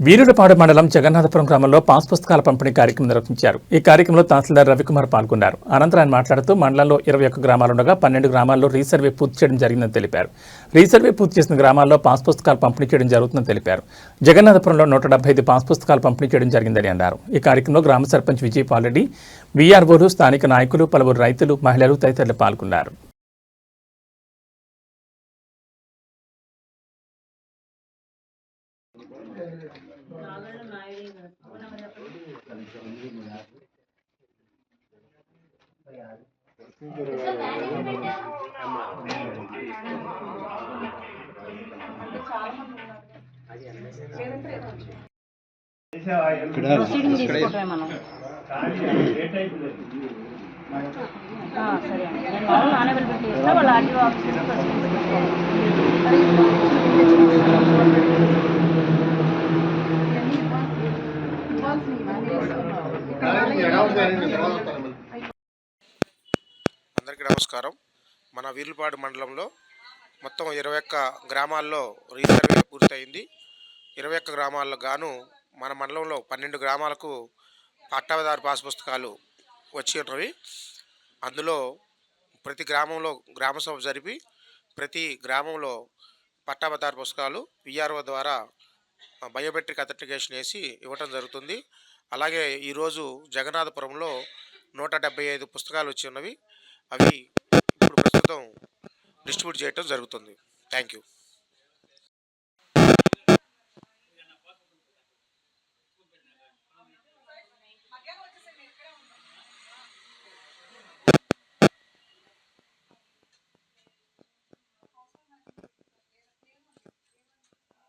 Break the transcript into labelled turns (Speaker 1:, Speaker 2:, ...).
Speaker 1: వీరులపాడు మండలం జగన్నాథపురం గ్రామంలో పాస్ పుస్తకాల పంపిణీ కార్యక్రమం నిర్వహించారు. ఈ కార్యక్రమంలో తహసీల్దార్ రవికుమార్ పాల్గొన్నారు. అనంతరం ఆయన మాట్లాడుతూ మండలంలో 21 గ్రామాలుండగా 12 గ్రామాల్లో రీసర్వే పూర్తి చేయడం జరిగిందని తెలిపారు. రీసర్వే పూర్తి చేసిన గ్రామాల్లో పాస్ పుస్తకాలు పంపిణీ చేయడం జరుగుతుందని తెలిపారు. జగన్నాథపురంలో 175 పాస్ పుస్తకాలు పంపిణీ చేయడం జరిగిందని అన్నారు. ఈ కార్యక్రమంలో గ్రామ సర్పంచ్ విజయపాల్రెడ్డి, వీఆర్ఓలు, స్థానిక నాయకులు, పలువురు రైతులు, మహిళలు తదితరులు పాల్గొన్నారు.
Speaker 2: ప్రొసీడింగ్ తీసుకోవటమే మనం. సరే అండి, నేను మామూలు నానబెల్ పెట్టి చేస్తా. వాళ్ళ ఆర్టీఓ ఆఫీసర్స్ ప్రొసీడింగ్స్
Speaker 3: అందరికీ నమస్కారం. మన వీర్లపాడు మండలంలో మొత్తం 21 గ్రామాల్లో రీసర్వే పూర్తయింది. 21 గ్రామాల్లో గాను మన మండలంలో 12 గ్రామాలకు పట్టాదారు పాస్ పుస్తకాలు వచ్చి ఉన్నవి. అందులో ప్రతి గ్రామంలో గ్రామసభ జరిపి ప్రతి గ్రామంలో పట్టాదారు పుస్తకాలు విఆర్ఓ ద్వారా బయోమెట్రిక్ అథెంటికేషన్ వేసి ఇవ్వటం జరుగుతుంది. అలాగే ఈరోజు జగన్నాథపురంలో 175 పుస్తకాలు వచ్చి ఉన్నవి. అవి ఇప్పుడు ప్రస్తుతం డిస్ట్రిబ్యూట్ చేయటం జరుగుతుంది. Thank you.